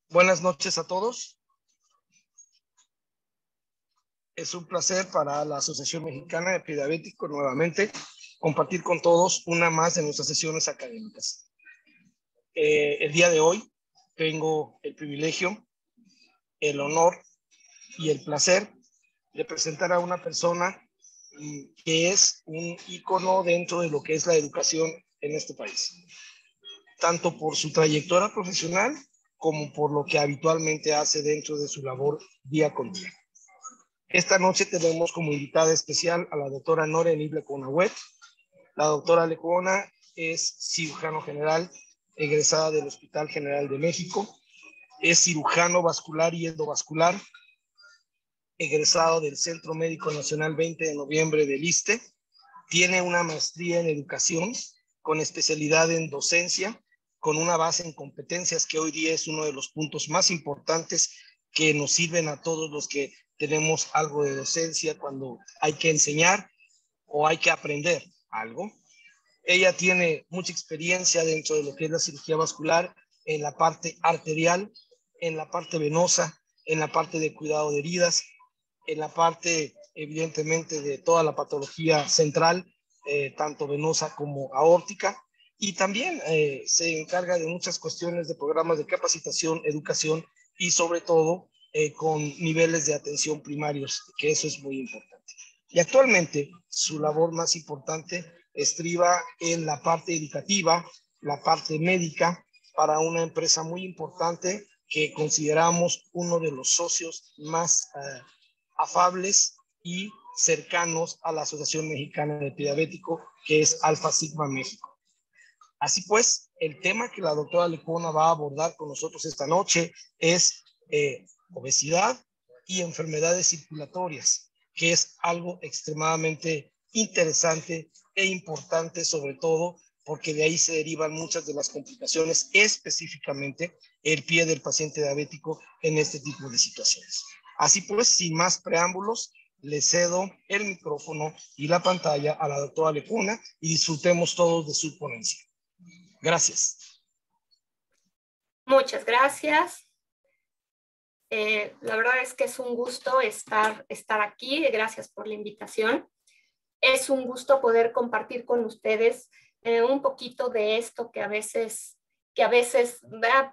Buenas noches a todos. Es un placer para la Asociación Mexicana de Prediabéticos nuevamente compartir con todos una más de nuestras sesiones académicas. El día de hoy tengo el privilegio, el honor y el placer de presentar a una persona que es un ícono dentro de lo que es la educación en este país, tanto por su trayectoria profesional como por lo que habitualmente hace dentro de su labor día con día. Esta noche tenemos como invitada especial a la doctora Noreen Lecona Wet. La doctora Lecona es cirujano general, egresada del Hospital General de México. Es cirujano vascular y endovascular, egresado del Centro Médico Nacional 20 de noviembre del ISSSTE. Tiene una maestría en educación con especialidad en docencia, con una base en competencias que hoy día es uno de los puntos más importantes que nos sirven a todos los que tenemos algo de docencia cuando hay que enseñar o hay que aprender algo. Ella tiene mucha experiencia dentro de lo que es la cirugía vascular, en la parte arterial, en la parte venosa, en la parte de cuidado de heridas, en la parte, evidentemente, de toda la patología central, tanto venosa como aórtica, y también se encarga de muchas cuestiones de programas de capacitación, educación y sobre todo con niveles de atención primarios, que eso es muy importante. Y actualmente su labor más importante estriba en la parte educativa, la parte médica, para una empresa muy importante que consideramos uno de los socios más afables y cercanos a la Asociación Mexicana de Prediabéticos, que es Alfa Sigma México. Así pues, el tema que la doctora Lecona va a abordar con nosotros esta noche es obesidad y enfermedades circulatorias, que es algo extremadamente interesante e importante, sobre todo porque de ahí se derivan muchas de las complicaciones, específicamente el pie del paciente diabético en este tipo de situaciones. Así pues, sin más preámbulos, le cedo el micrófono y la pantalla a la doctora Lecona y disfrutemos todos de su ponencia. Gracias. Muchas gracias. La verdad es que es un gusto estar aquí. Gracias por la invitación. Es un gusto poder compartir con ustedes un poquito de esto que a veces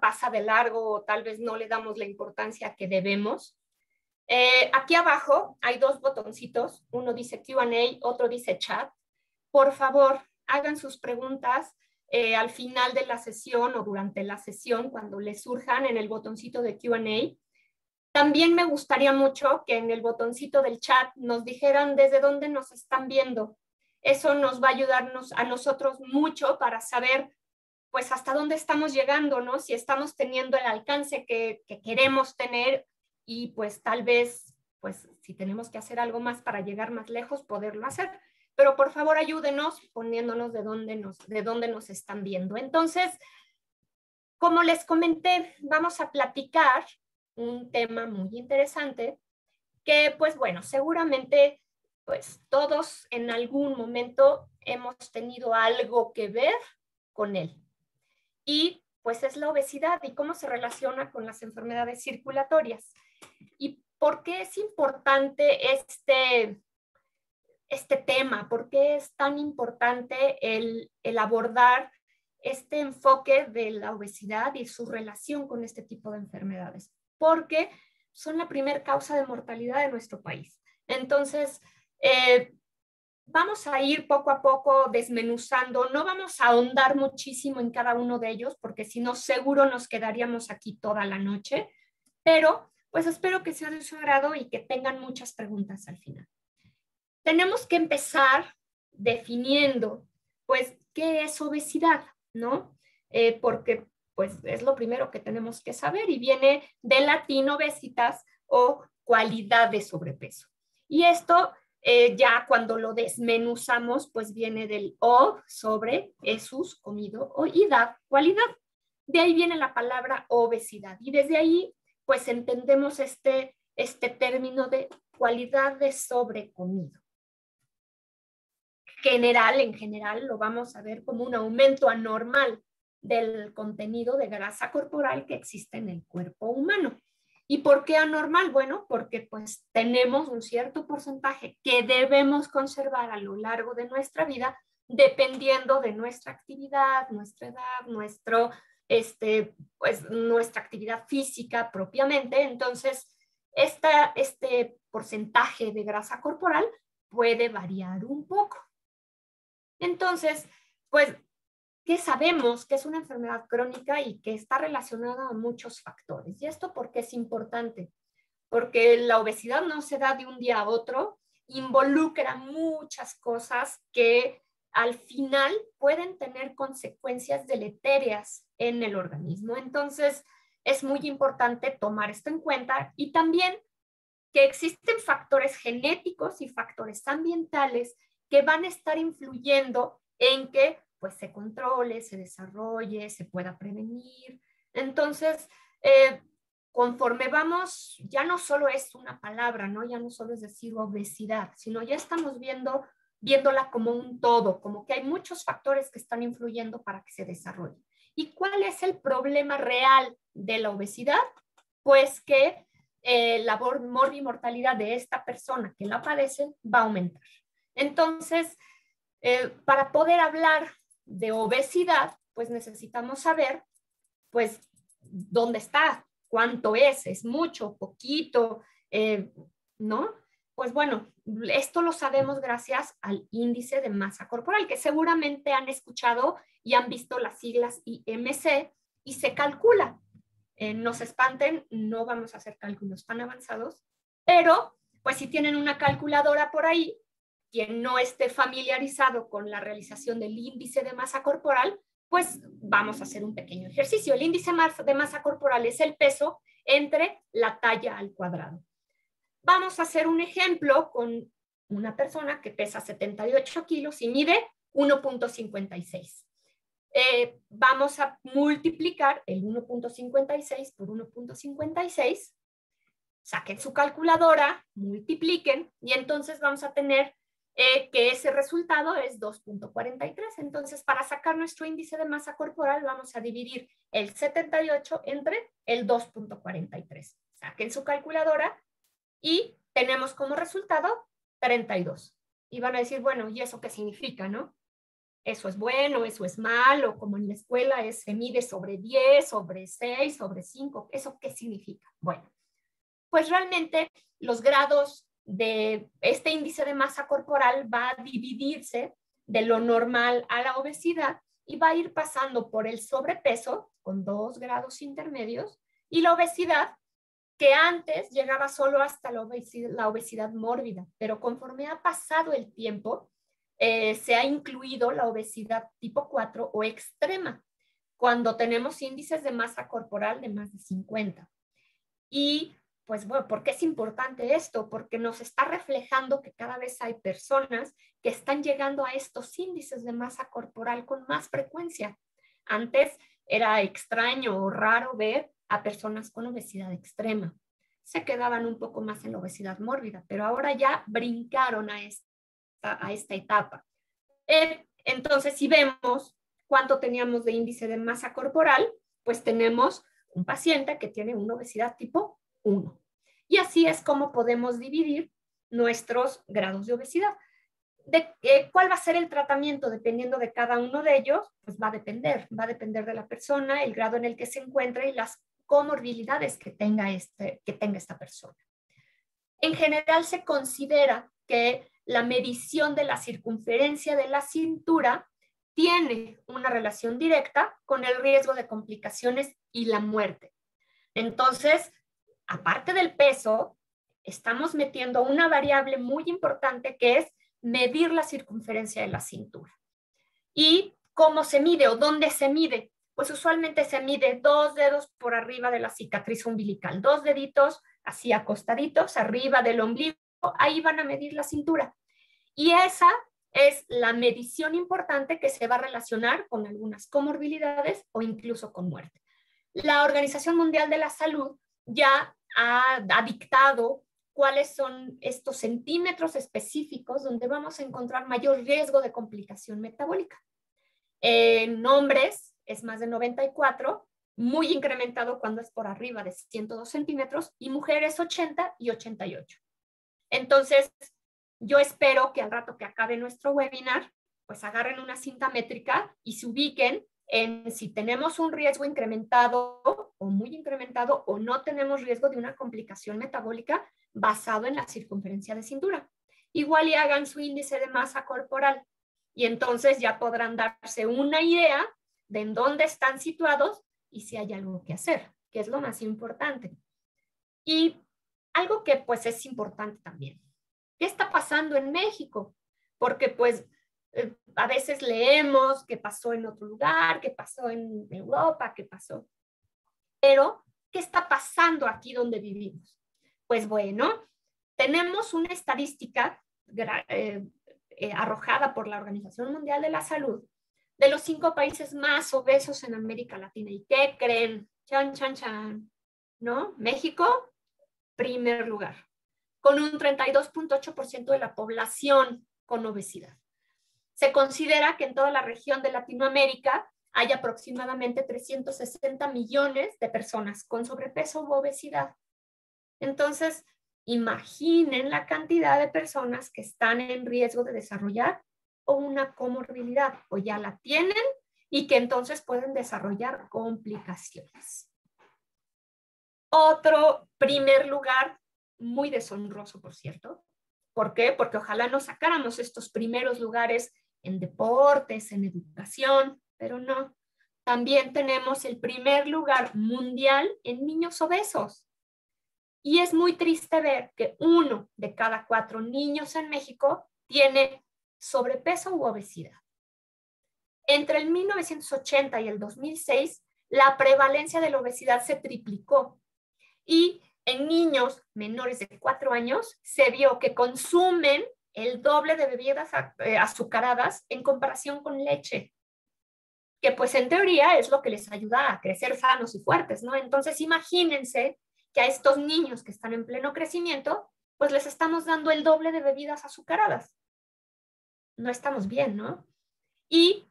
pasa de largo o tal vez no le damos la importancia que debemos. Aquí abajo hay dos botoncitos. Uno dice Q&A, otro dice chat. Por favor, hagan sus preguntas al final de la sesión o durante la sesión, cuando les surjan en el botoncito de Q&A. También me gustaría mucho que en el botoncito del chat nos dijeran desde dónde nos están viendo. Eso nos va a ayudarnos a nosotros mucho para saber pues hasta dónde estamos llegando, ¿no? Si estamos teniendo el alcance que queremos tener y pues tal vez, pues si tenemos que hacer algo más para llegar más lejos, poderlo hacer. Pero por favor ayúdenos poniéndonos de dónde nos están viendo. Entonces, como les comenté, vamos a platicar un tema muy interesante que, pues bueno, seguramente pues todos en algún momento hemos tenido algo que ver con él. Y pues es la obesidad y cómo se relaciona con las enfermedades circulatorias. ¿Y por qué es importante este tema? ¿Por qué es tan importante el abordar este enfoque de la obesidad y su relación con este tipo de enfermedades? Porque son la primera causa de mortalidad de nuestro país. Entonces, vamos a ir poco a poco desmenuzando, no vamos a ahondar muchísimo en cada uno de ellos, porque si no, seguro nos quedaríamos aquí toda la noche, pero pues espero que sea de su agrado y que tengan muchas preguntas al final. Tenemos que empezar definiendo, pues, ¿qué es obesidad? ¿No? Porque, pues, es lo primero que tenemos que saber y viene del latín obesitas o cualidad de sobrepeso. Y esto, ya cuando lo desmenuzamos, pues viene del ob, sobre, esus, comido, o idad, cualidad. De ahí viene la palabra obesidad. Y desde ahí, pues, entendemos este término de cualidad de sobrecomido. En general lo vamos a ver como un aumento anormal del contenido de grasa corporal que existe en el cuerpo humano. ¿Y por qué anormal? Bueno, porque pues tenemos un cierto porcentaje que debemos conservar a lo largo de nuestra vida, dependiendo de nuestra actividad, nuestra edad, nuestra actividad física propiamente. Entonces, este porcentaje de grasa corporal puede variar un poco. Entonces, pues, ¿qué sabemos? Que es una enfermedad crónica y que está relacionada a muchos factores. ¿Y esto por qué es importante? Porque la obesidad no se da de un día a otro, involucra muchas cosas que al final pueden tener consecuencias deleterias en el organismo. Entonces, es muy importante tomar esto en cuenta y también que existen factores genéticos y factores ambientales que van a estar influyendo en que pues se controle, se desarrolle, se pueda prevenir. Entonces, conforme vamos, ya no solo es una palabra, ¿no? Ya no solo es decir obesidad, sino ya estamos viéndola como un todo, como que hay muchos factores que están influyendo para que se desarrolle. ¿Y cuál es el problema real de la obesidad? Pues que la morbimortalidad de esta persona que la padece va a aumentar. Entonces, para poder hablar de obesidad, pues necesitamos saber, pues, dónde está, cuánto es mucho, poquito, ¿no? Pues bueno, esto lo sabemos gracias al índice de masa corporal, que seguramente han escuchado y han visto las siglas IMC, y se calcula. No se espanten, no vamos a hacer cálculos tan avanzados, pero pues si tienen una calculadora por ahí, quien no esté familiarizado con la realización del índice de masa corporal, pues vamos a hacer un pequeño ejercicio. El índice de masa corporal es el peso entre la talla al cuadrado. Vamos a hacer un ejemplo con una persona que pesa 78 kilos y mide 1.56. Vamos a multiplicar el 1.56 por 1.56, saquen su calculadora, multipliquen y entonces vamos a tener que ese resultado es 2.43. Entonces, para sacar nuestro índice de masa corporal vamos a dividir el 78 entre el 2.43. Saquen su calculadora y tenemos como resultado 32. Y van a decir, bueno, ¿y eso qué significa, no? Eso es bueno, eso es malo, como en la escuela se mide sobre 10, sobre 6, sobre 5. ¿Eso qué significa? Bueno, pues realmente los grados de este índice de masa corporal va a dividirse de lo normal a la obesidad y va a ir pasando por el sobrepeso con 2 grados intermedios y la obesidad, que antes llegaba solo hasta la obesidad mórbida, pero conforme ha pasado el tiempo, se ha incluido la obesidad tipo 4 o extrema, cuando tenemos índices de masa corporal de más de 50. Y pues bueno, ¿por qué es importante esto? Porque nos está reflejando que cada vez hay personas que están llegando a estos índices de masa corporal con más frecuencia. Antes era extraño o raro ver a personas con obesidad extrema. Se quedaban un poco más en la obesidad mórbida, pero ahora ya brincaron a esta etapa. Entonces, si vemos cuánto teníamos de índice de masa corporal, pues tenemos un paciente que tiene una obesidad tipo 1. Y así es como podemos dividir nuestros grados de obesidad. ¿Cuál va a ser el tratamiento? Dependiendo de cada uno de ellos, pues va a depender de la persona, el grado en el que se encuentre y las comorbilidades que tenga esta persona. En general se considera que la medición de la circunferencia de la cintura tiene una relación directa con el riesgo de complicaciones y la muerte. Entonces, aparte del peso, estamos metiendo una variable muy importante que es medir la circunferencia de la cintura. ¿Y cómo se mide o dónde se mide? Pues usualmente se mide 2 dedos por arriba de la cicatriz umbilical, 2 deditos así acostaditos arriba del ombligo, ahí van a medir la cintura. Y esa es la medición importante que se va a relacionar con algunas comorbilidades o incluso con muerte. La Organización Mundial de la Salud ya ha dictado cuáles son estos centímetros específicos donde vamos a encontrar mayor riesgo de complicación metabólica. En hombres es más de 94, muy incrementado cuando es por arriba de 102 centímetros, y mujeres 80 y 88. Entonces, yo espero que al rato que acabe nuestro webinar, pues agarren una cinta métrica y se ubiquen en si tenemos un riesgo incrementado o muy incrementado o no tenemos riesgo de una complicación metabólica basado en la circunferencia de cintura. Igual y hagan su índice de masa corporal y entonces ya podrán darse una idea de en dónde están situados y si hay algo que hacer, que es lo más importante. Y algo que pues es importante también. ¿Qué está pasando en México? Porque pues a veces leemos qué pasó en otro lugar, qué pasó en Europa, qué pasó. Pero, ¿qué está pasando aquí donde vivimos? Pues bueno, tenemos una estadística arrojada por la Organización Mundial de la Salud de los 5 países más obesos en América Latina. ¿Y qué creen? Chan, chan, chan. ¿No? México, primer lugar, con un 32.8% de la población con obesidad. Se considera que en toda la región de Latinoamérica hay aproximadamente 360 millones de personas con sobrepeso u obesidad. Entonces, imaginen la cantidad de personas que están en riesgo de desarrollar una comorbilidad o ya la tienen y que entonces pueden desarrollar complicaciones. Otro primer lugar, muy deshonroso, por cierto. ¿Por qué? Porque ojalá nos sacáramos estos primeros lugares en deportes, en educación, pero no. También tenemos el primer lugar mundial en niños obesos. Y es muy triste ver que 1 de cada 4 niños en México tiene sobrepeso u obesidad. Entre el 1980 y el 2006, la prevalencia de la obesidad se triplicó. Y en niños menores de 4 años se vio que consumen el doble de bebidas azucaradas en comparación con leche, que pues en teoría es lo que les ayuda a crecer sanos y fuertes, ¿no? Entonces imagínense que a estos niños que están en pleno crecimiento, pues les estamos dando el doble de bebidas azucaradas. No estamos bien, ¿no? Y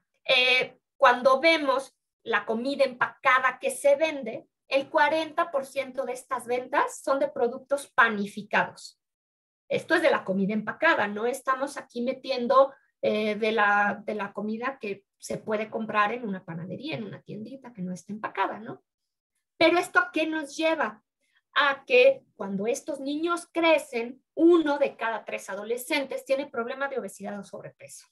cuando vemos la comida empacada que se vende, el 40% de estas ventas son de productos panificados. Esto es de la comida empacada, no estamos aquí metiendo de la comida que se puede comprar en una panadería, en una tiendita que no está empacada, ¿no? Pero ¿esto a qué nos lleva? A que cuando estos niños crecen, 1 de cada 3 adolescentes tiene problema de obesidad o sobrepeso.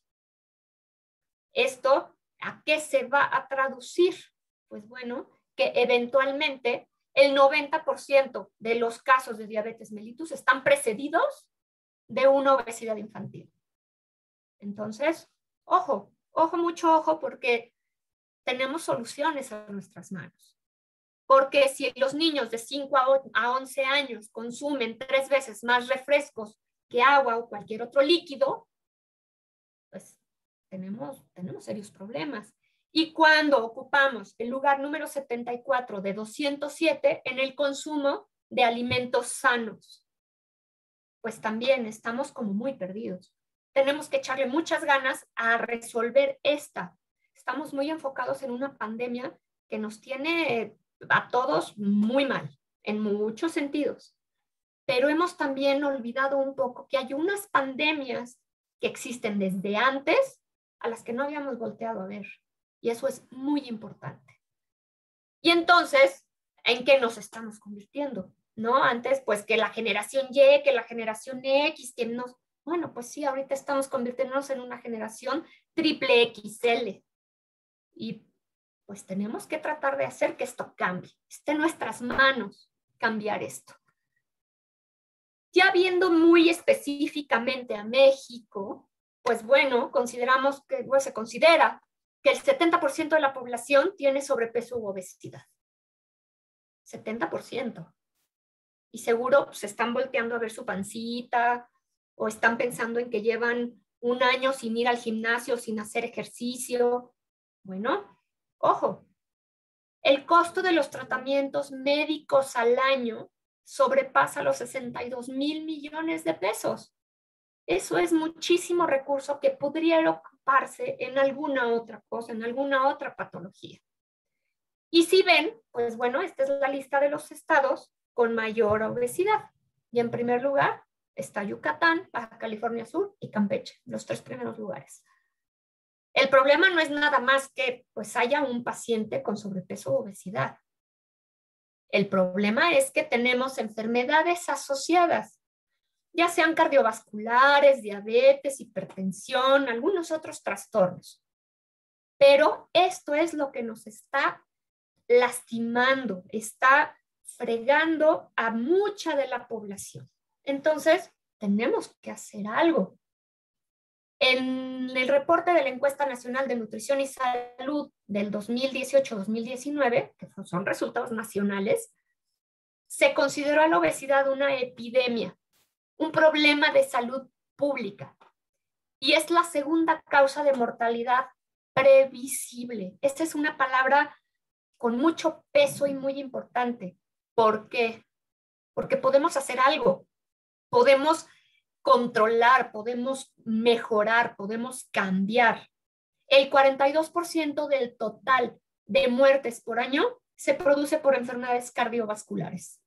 ¿Esto a qué se va a traducir? Pues bueno, que eventualmente el 90% de los casos de diabetes mellitus están precedidos de una obesidad infantil. Entonces, ojo, mucho ojo, porque tenemos soluciones a nuestras manos. Porque si los niños de 5 a 11 años consumen 3 veces más refrescos que agua o cualquier otro líquido, pues tenemos serios problemas. Y cuando ocupamos el lugar número 74 de 207 en el consumo de alimentos sanos, pues también estamos como muy perdidos. Tenemos que echarle muchas ganas a resolver esta. Estamos muy enfocados en una pandemia que nos tiene a todos muy mal, en muchos sentidos. Pero hemos también olvidado un poco que hay unas pandemias que existen desde antes a las que no habíamos volteado a ver. Y eso es muy importante. Y entonces, ¿en qué nos estamos convirtiendo? ¿No? Antes, pues que la generación Y, que la generación X, que nos... Bueno, pues sí, ahorita estamos convirtiéndonos en una generación triple XL. Y pues tenemos que tratar de hacer que esto cambie. Esté en nuestras manos cambiar esto. Ya viendo muy específicamente a México, pues bueno, consideramos que, bueno, se considera que el 70% de la población tiene sobrepeso u obesidad. 70%. Y seguro se están volteando a ver su pancita o están pensando en que llevan 1 año sin ir al gimnasio, sin hacer ejercicio. Bueno, ojo, el costo de los tratamientos médicos al año sobrepasa los 62,000 millones de pesos. Eso es muchísimo recurso que podría ocuparse en alguna otra cosa, en alguna otra patología. Y si ven, pues bueno, esta es la lista de los estados con mayor obesidad. Y en primer lugar está Yucatán, Baja California Sur y Campeche, los 3 primeros lugares. El problema no es nada más que pues haya un paciente con sobrepeso o obesidad. El problema es que tenemos enfermedades asociadas, ya sean cardiovasculares, diabetes, hipertensión, algunos otros trastornos. Pero esto es lo que nos está lastimando, está fregando a mucha de la población. Entonces, tenemos que hacer algo. En el reporte de la Encuesta Nacional de Nutrición y Salud del 2018-2019, que son resultados nacionales, se consideró a la obesidad una epidemia, un problema de salud pública, y es la segunda causa de mortalidad previsible. Esta es una palabra con mucho peso y muy importante. ¿Por qué? Porque podemos hacer algo, podemos controlar, podemos mejorar, podemos cambiar. El 42% del total de muertes por año se produce por enfermedades cardiovasculares.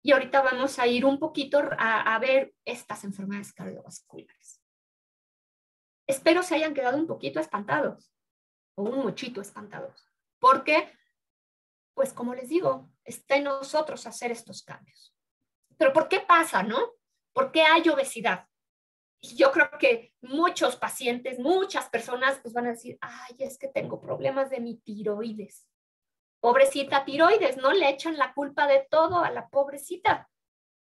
Y ahorita vamos a ir un poquito a ver estas enfermedades cardiovasculares. Espero se hayan quedado un poquito espantados o un muchito espantados, porque, pues como les digo, está en nosotros hacer estos cambios. Pero ¿por qué pasa, no? ¿Por qué hay obesidad? Y yo creo que muchos pacientes, muchas personas pues van a decir, ay, es que tengo problemas de mi tiroides. Pobrecita tiroides, ¿no? Le echan la culpa de todo a la pobrecita.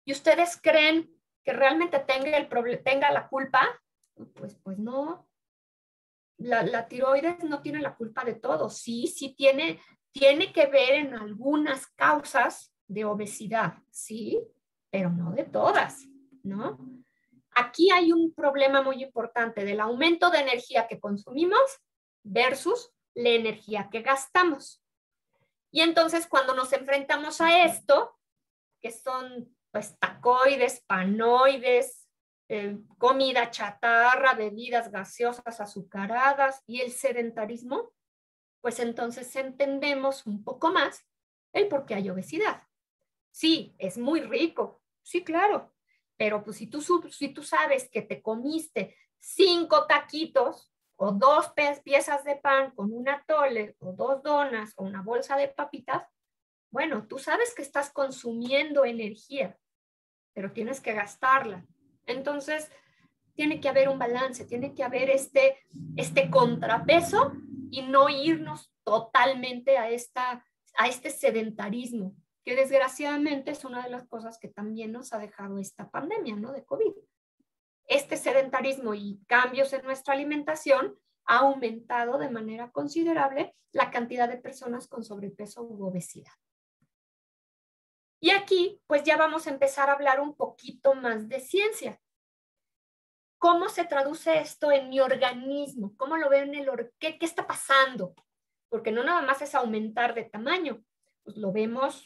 ¿Y ustedes creen que realmente tenga la culpa? Pues no. La tiroides no tiene la culpa de todo. Sí tiene que ver en algunas causas de obesidad, sí, pero no de todas, ¿no? Aquí hay un problema muy importante del aumento de energía que consumimos versus la energía que gastamos. Y entonces cuando nos enfrentamos a esto, que son pues tacoides, panoides, comida chatarra, bebidas gaseosas azucaradas y el sedentarismo, pues entonces entendemos un poco más el por qué hay obesidad. Sí, es muy rico, sí, claro, pero pues si tú sabes que te comiste 5 taquitos o 2 piezas de pan con un atole o 2 donas o una bolsa de papitas, bueno, tú sabes que estás consumiendo energía, pero tienes que gastarla. Entonces, tiene que haber un balance, tiene que haber este contrapeso y no irnos totalmente a este sedentarismo, que desgraciadamente es una de las cosas que también nos ha dejado esta pandemia, ¿no? De COVID. Este sedentarismo y cambios en nuestra alimentación ha aumentado de manera considerable la cantidad de personas con sobrepeso u obesidad. Y aquí, pues ya vamos a empezar a hablar un poquito más de ciencia. ¿Cómo se traduce esto en mi organismo? ¿Cómo lo veo en ¿Qué está pasando? Porque no nada más es aumentar de tamaño. Pues lo vemos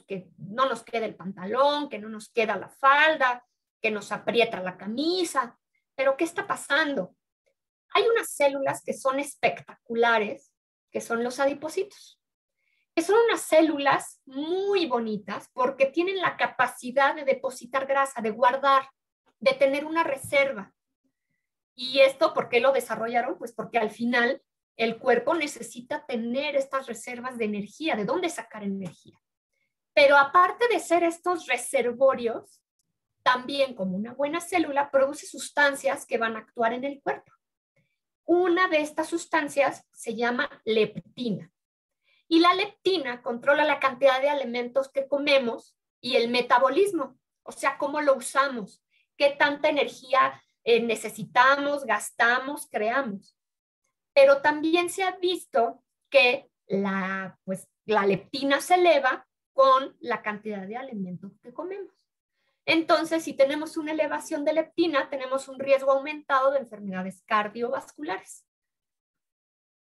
que no nos queda el pantalón, que no nos queda la falda, que nos aprieta la camisa. Pero ¿qué está pasando? Hay unas células que son espectaculares, que son los adipocitos, que son unas células muy bonitas porque tienen la capacidad de depositar grasa, de guardar, de tener una reserva. ¿Y esto por qué lo desarrollaron? Pues porque al final el cuerpo necesita tener estas reservas de energía. ¿De dónde sacar energía? Pero aparte de ser estos reservorios, también como una buena célula produce sustancias que van a actuar en el cuerpo. Una de estas sustancias se llama leptina. Y la leptina controla la cantidad de alimentos que comemos y el metabolismo, o sea, cómo lo usamos, qué tanta energía necesitamos, gastamos, creamos. Pero también se ha visto que la leptina se eleva con la cantidad de alimentos que comemos. Entonces, si tenemos una elevación de leptina, tenemos un riesgo aumentado de enfermedades cardiovasculares.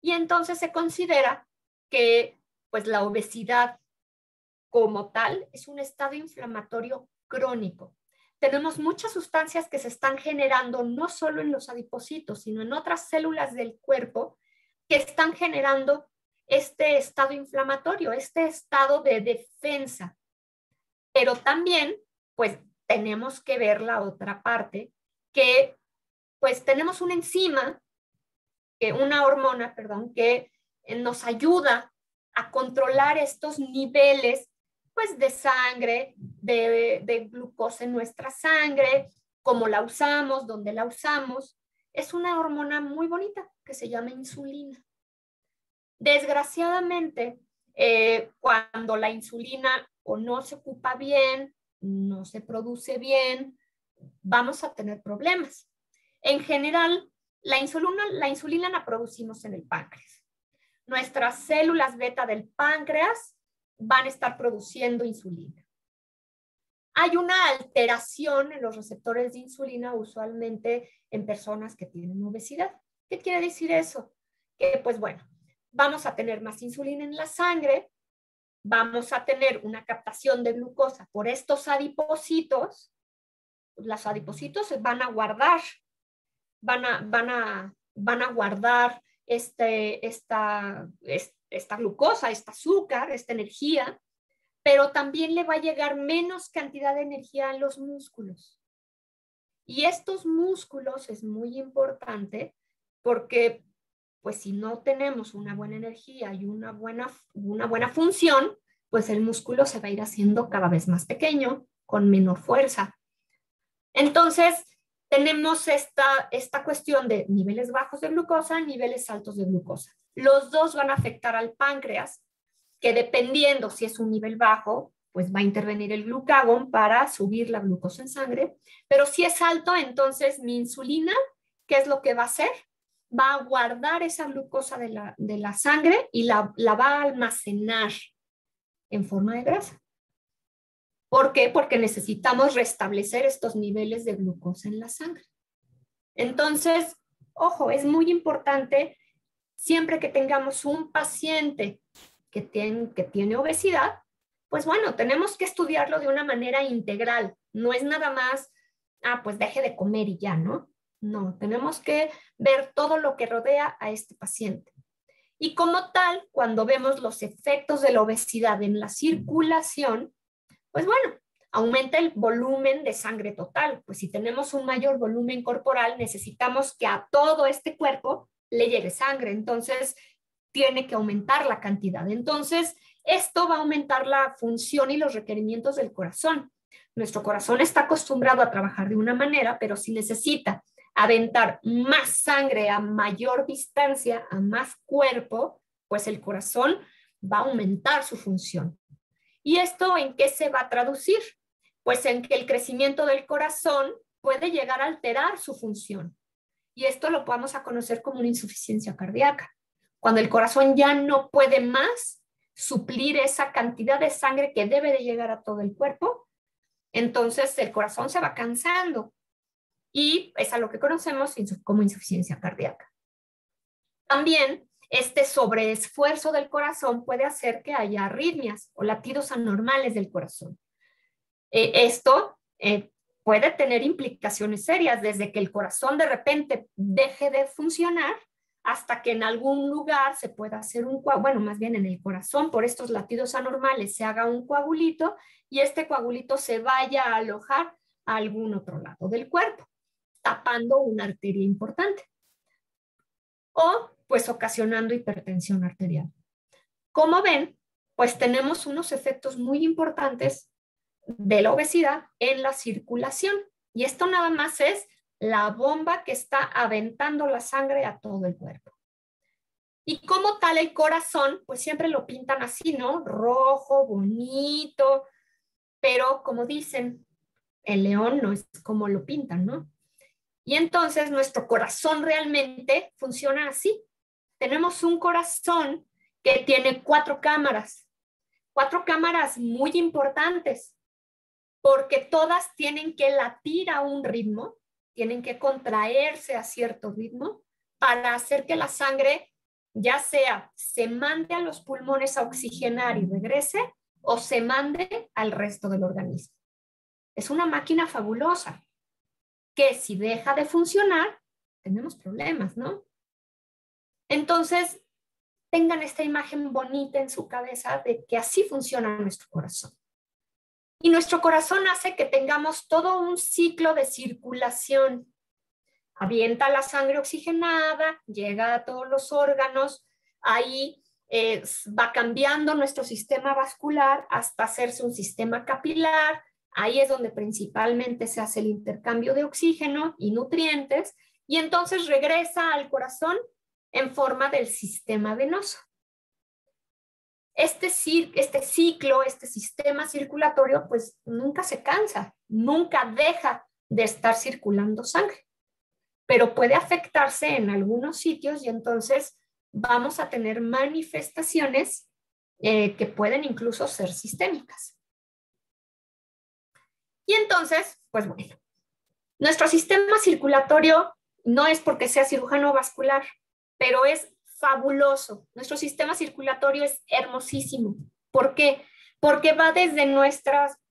Y entonces se considera que pues la obesidad como tal es un estado inflamatorio crónico. Tenemos muchas sustancias que se están generando no solo en los adipocitos, sino en otras células del cuerpo que están generando este estado inflamatorio, este estado de defensa. Pero también, pues, tenemos que ver la otra parte, que pues tenemos una enzima, una hormona, perdón, que nos ayuda a controlar estos niveles, pues, de sangre, de glucosa en nuestra sangre, cómo la usamos, dónde la usamos. Es una hormona muy bonita que se llama insulina. Desgraciadamente, cuando la insulina o no se ocupa bien, no se produce bien, vamos a tener problemas. En general, la insulina la producimos en el páncreas. Nuestras células beta del páncreas van a estar produciendo insulina. Hay una alteración en los receptores de insulina usualmente en personas que tienen obesidad. ¿Qué quiere decir eso? Que pues bueno, vamos a tener más insulina en la sangre, vamos a tener una captación de glucosa por estos adipocitos. Los adipocitos van a guardar, van a guardar esta glucosa, este azúcar, esta energía, pero también le va a llegar menos cantidad de energía a los músculos. Y estos músculos es muy importante porque, pues, si no tenemos una buena energía y una buena función, pues el músculo se va a ir haciendo cada vez más pequeño, con menor fuerza. Entonces, tenemos esta cuestión de niveles bajos de glucosa, niveles altos de glucosa. Los dos van a afectar al páncreas, que dependiendo si es un nivel bajo, pues va a intervenir el glucagón para subir la glucosa en sangre. Pero si es alto, entonces mi insulina, ¿qué es lo que va a hacer? Va a guardar esa glucosa de la sangre y la va a almacenar en forma de grasa. ¿Por qué? Porque necesitamos restablecer estos niveles de glucosa en la sangre. Entonces, ojo, es muy importante siempre que tengamos un paciente que tiene obesidad, pues bueno, tenemos que estudiarlo de una manera integral. No es nada más, pues deje de comer y ya, ¿no? No, tenemos que ver todo lo que rodea a este paciente. Y como tal, cuando vemos los efectos de la obesidad en la circulación, pues bueno, aumenta el volumen de sangre total. Pues si tenemos un mayor volumen corporal, necesitamos que a todo este cuerpo le llegue sangre. Entonces, tiene que aumentar la cantidad. Entonces, esto va a aumentar la función y los requerimientos del corazón. Nuestro corazón está acostumbrado a trabajar de una manera, pero si necesita aventar más sangre a mayor distancia, a más cuerpo, pues el corazón va a aumentar su función. ¿Y esto en qué se va a traducir? Pues en que el crecimiento del corazón puede llegar a alterar su función. Y esto lo vamos a conocer como una insuficiencia cardíaca. Cuando el corazón ya no puede más suplir esa cantidad de sangre que debe de llegar a todo el cuerpo, entonces el corazón se va cansando y es a lo que conocemos como insuficiencia cardíaca. También este sobreesfuerzo del corazón puede hacer que haya arritmias o latidos anormales del corazón. Esto puede tener implicaciones serias, desde que el corazón de repente deje de funcionar hasta que en algún lugar se pueda hacer bueno, más bien en el corazón, por estos latidos anormales, se haga un coagulito y este coagulito se vaya a alojar a algún otro lado del cuerpo, tapando una arteria importante. O pues ocasionando hipertensión arterial. Como ven, pues tenemos unos efectos muy importantes de la obesidad en la circulación. Y esto nada más es la bomba que está aventando la sangre a todo el cuerpo. Y como tal el corazón, pues siempre lo pintan así, ¿no? Rojo, bonito, pero como dicen, el león no es como lo pintan, ¿no? Y entonces nuestro corazón realmente funciona así. Tenemos un corazón que tiene 4 cámaras muy importantes, porque todas tienen que latir a un ritmo, tienen que contraerse a cierto ritmo para hacer que la sangre ya sea se mande a los pulmones a oxigenar y regrese o se mande al resto del organismo. Es una máquina fabulosa que si deja de funcionar, tenemos problemas, ¿no? Entonces, tengan esta imagen bonita en su cabeza de que así funciona nuestro corazón. Y nuestro corazón hace que tengamos todo un ciclo de circulación. Avienta la sangre oxigenada, llega a todos los órganos, ahí va cambiando nuestro sistema vascular hasta hacerse un sistema capilar. Ahí es donde principalmente se hace el intercambio de oxígeno y nutrientes, y entonces regresa al corazón en forma del sistema venoso. Este ciclo, este sistema circulatorio, pues nunca se cansa, nunca deja de estar circulando sangre, pero puede afectarse en algunos sitios y entonces vamos a tener manifestaciones que pueden incluso ser sistémicas. Y entonces, pues bueno, nuestro sistema circulatorio no es porque sea cirujano vascular, pero es fabuloso. Nuestro sistema circulatorio es hermosísimo. ¿Por qué? Porque va desde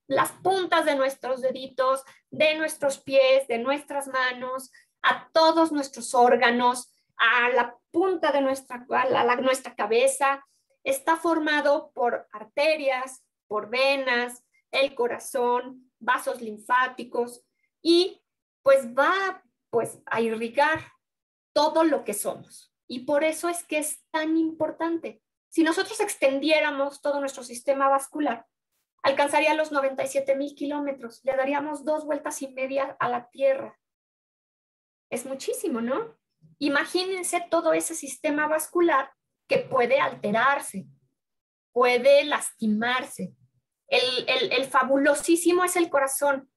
las puntas de nuestros deditos, de nuestros pies, de nuestras manos, a todos nuestros órganos, a la punta de nuestra cabeza. Está formado por arterias, por venas, el corazón, vasos linfáticos, y pues va a irrigar todo lo que somos. Y por eso es que es tan importante. Si nosotros extendiéramos todo nuestro sistema vascular, alcanzaría los 97,000 kilómetros. Le daríamos 2 vueltas y media a la Tierra. Es muchísimo, ¿no? Imagínense todo ese sistema vascular que puede alterarse, puede lastimarse. El fabulosísimo es el corazón,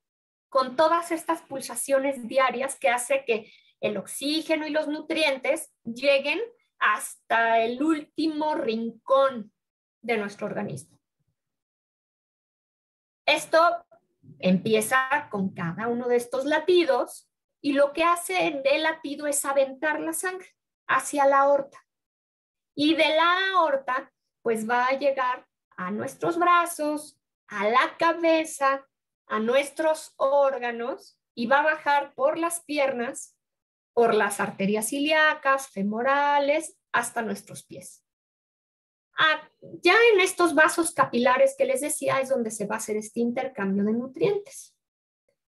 con todas estas pulsaciones diarias que hace que el oxígeno y los nutrientes lleguen hasta el último rincón de nuestro organismo. Esto empieza con cada uno de estos latidos, y lo que hace el latido es aventar la sangre hacia la aorta. Y de la aorta, pues va a llegar a nuestros brazos, a la cabeza, a nuestros órganos, y va a bajar por las piernas, por las arterias ilíacas, femorales, hasta nuestros pies. Ya en estos vasos capilares que les decía es donde se va a hacer este intercambio de nutrientes.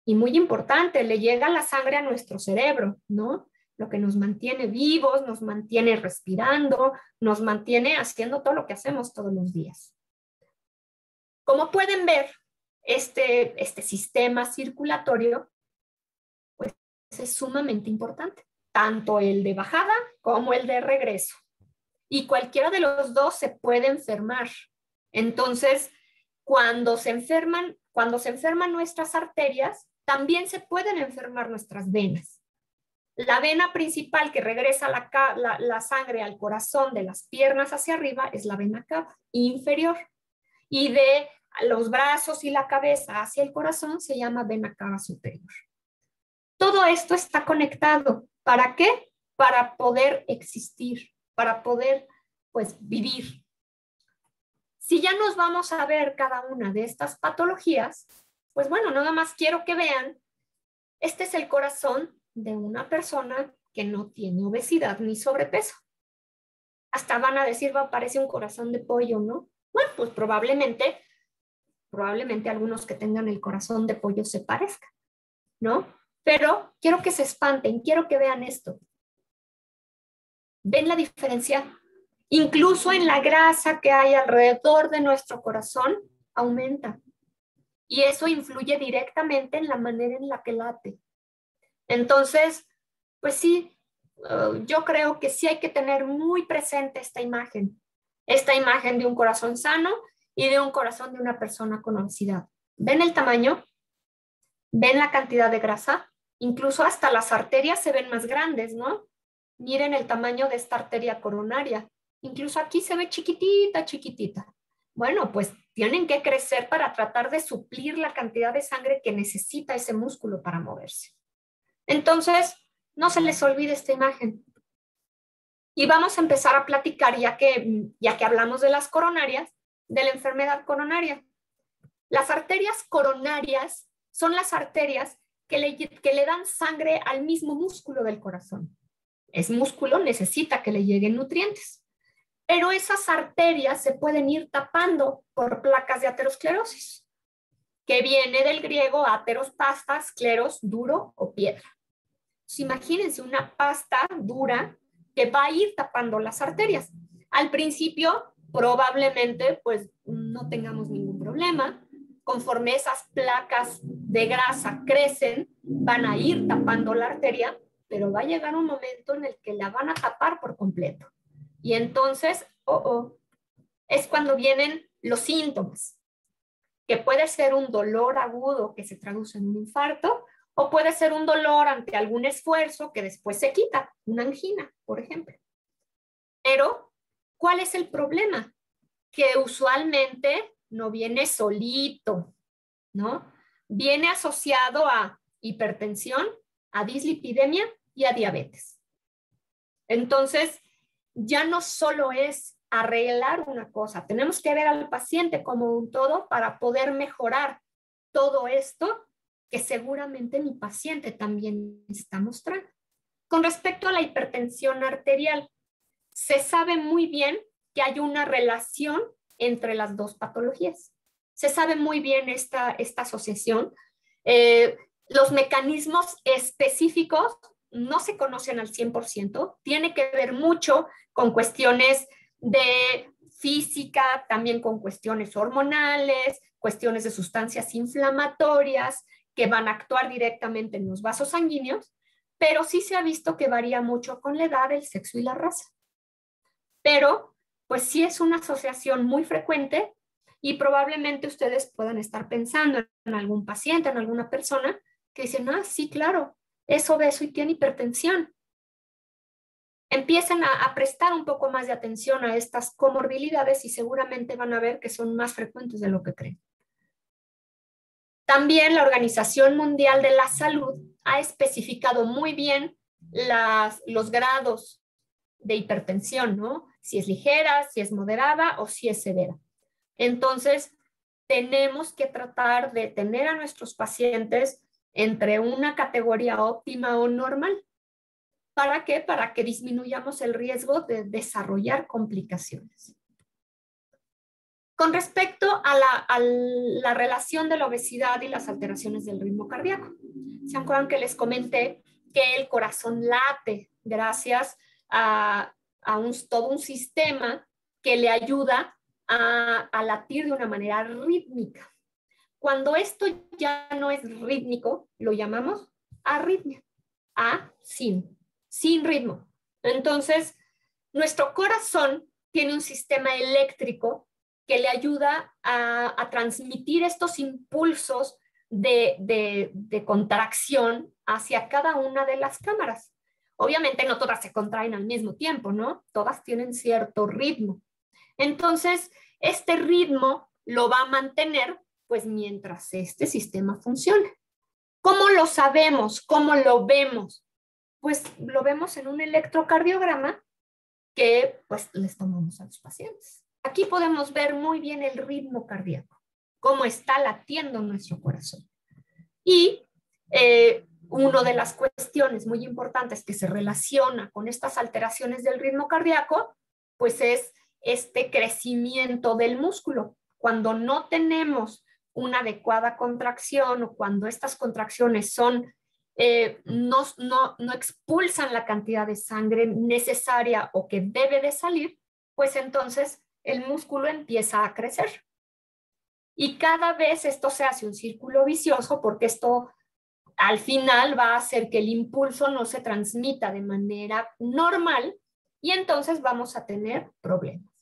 Y muy importante, le llega la sangre a nuestro cerebro, ¿no? Lo que nos mantiene vivos, nos mantiene respirando, nos mantiene haciendo todo lo que hacemos todos los días. Como pueden ver, este sistema circulatorio pues es sumamente importante, tanto el de bajada como el de regreso. Y cualquiera de los dos se puede enfermar. Entonces, cuando se enferman nuestras arterias, también se pueden enfermar nuestras venas. La vena principal que regresa la sangre al corazón de las piernas hacia arriba es la vena cava inferior. Y de los brazos y la cabeza hacia el corazón se llama vena cava superior. Todo esto está conectado. ¿Para qué? Para poder existir, para poder, pues, vivir. Si ya nos vamos a ver cada una de estas patologías, pues bueno, nada más quiero que vean, este es el corazón de una persona que no tiene obesidad ni sobrepeso. Hasta van a decir, parece un corazón de pollo, ¿no? Bueno, pues probablemente algunos que tengan el corazón de pollo se parezcan, ¿no? Pero quiero que se espanten, quiero que vean esto. ¿Ven la diferencia? Incluso en la grasa que hay alrededor de nuestro corazón aumenta. Y eso influye directamente en la manera en la que late. Entonces, pues sí, yo creo que sí hay que tener muy presente esta imagen de un corazón sano y de un corazón de una persona con obesidad. ¿Ven el tamaño? ¿Ven la cantidad de grasa? Incluso hasta las arterias se ven más grandes, ¿no? Miren el tamaño de esta arteria coronaria. Incluso aquí se ve chiquitita, chiquitita. Bueno, pues tienen que crecer para tratar de suplir la cantidad de sangre que necesita ese músculo para moverse. Entonces, no se les olvide esta imagen. Y vamos a empezar a platicar, ya que hablamos de las coronarias, de la enfermedad coronaria. Las arterias coronarias son las arterias que le dan sangre al mismo músculo del corazón. Ese músculo necesita que le lleguen nutrientes. pero esas arterias se pueden ir tapando por placas de aterosclerosis, que viene del griego ateros, pasta, escleros, duro o piedra. Pues imagínense una pasta dura que va a ir tapando las arterias. Al principio, probablemente, pues no tengamos ningún problema. Conforme esas placas de grasa crecen, van a ir tapando la arteria, pero va a llegar un momento en el que la van a tapar por completo. Y entonces, es cuando vienen los síntomas, que puede ser un dolor agudo que se traduce en un infarto, o puede ser un dolor ante algún esfuerzo que después se quita, una angina, por ejemplo. Pero, ¿cuál es el problema? Que usualmente no viene solito, ¿no? Viene asociado a hipertensión, a dislipidemia y a diabetes. Entonces, ya no solo es arreglar una cosa, tenemos que ver al paciente como un todo para poder mejorar todo esto que seguramente mi paciente también está mostrando. Con respecto a la hipertensión arterial, se sabe muy bien que hay una relación entre las dos patologías. Se sabe muy bien esta asociación. Los mecanismos específicos no se conocen al 100%, tiene que ver mucho con cuestiones de física, también con cuestiones hormonales, cuestiones de sustancias inflamatorias que van a actuar directamente en los vasos sanguíneos, pero sí se ha visto que varía mucho con la edad, el sexo y la raza. Pero, pues sí es una asociación muy frecuente y probablemente ustedes puedan estar pensando en algún paciente, en alguna persona que dicen, ah, sí, claro, es obeso y tiene hipertensión. Empiecen a prestar un poco más de atención a estas comorbilidades y seguramente van a ver que son más frecuentes de lo que creen. También la Organización Mundial de la Salud ha especificado muy bien los grados de hipertensión, ¿no? Si es ligera, si es moderada o si es severa. Entonces, tenemos que tratar de tener a nuestros pacientes entre una categoría óptima o normal. ¿Para qué? Para que disminuyamos el riesgo de desarrollar complicaciones. Con respecto a la relación de la obesidad y las alteraciones del ritmo cardíaco. ¿Se acuerdan que les comenté que el corazón late gracias a todo un sistema que le ayuda a latir de una manera rítmica? Cuando esto ya no es rítmico, lo llamamos arritmia. Sin ritmo. Entonces, nuestro corazón tiene un sistema eléctrico que le ayuda a transmitir estos impulsos de contracción hacia cada una de las cámaras. Obviamente no todas se contraen al mismo tiempo, ¿no? Todas tienen cierto ritmo. Entonces, este ritmo lo va a mantener pues mientras este sistema funcione. ¿Cómo lo sabemos? ¿Cómo lo vemos? Pues lo vemos en un electrocardiograma que pues les tomamos a los pacientes. Aquí podemos ver muy bien el ritmo cardíaco, cómo está latiendo nuestro corazón. Y una de las cuestiones muy importantes que se relaciona con estas alteraciones del ritmo cardíaco, pues es este crecimiento del músculo. Cuando no tenemos una adecuada contracción o cuando estas contracciones son no expulsan la cantidad de sangre necesaria o que debe de salir, pues entonces el músculo empieza a crecer. Y cada vez esto se hace un círculo vicioso porque esto al final va a hacer que el impulso no se transmita de manera normal y entonces vamos a tener problemas.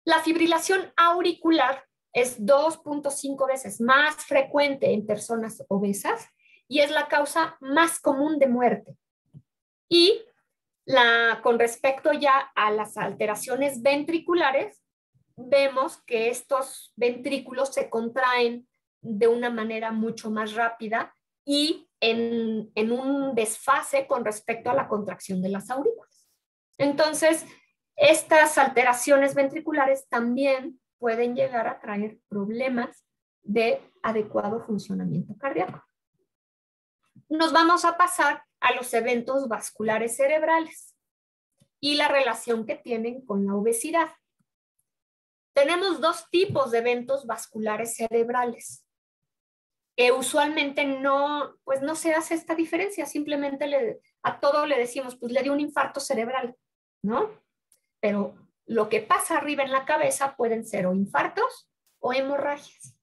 La fibrilación auricular es 2.5 veces más frecuente en personas obesas y es la causa más común de muerte. Y con respecto ya a las alteraciones ventriculares, vemos que estos ventrículos se contraen de una manera mucho más rápida y en un desfase con respecto a la contracción de las aurículas. Entonces, estas alteraciones ventriculares también pueden llegar a traer problemas de adecuado funcionamiento cardíaco. Nos vamos a pasar a los eventos vasculares cerebrales. y la relación que tienen con la obesidad. Tenemos dos tipos de eventos vasculares cerebrales, que usualmente no se hace esta diferencia, simplemente a todo le decimos, pues le dio un infarto cerebral, ¿no? Pero lo que pasa arriba en la cabeza pueden ser o infartos o hemorragias.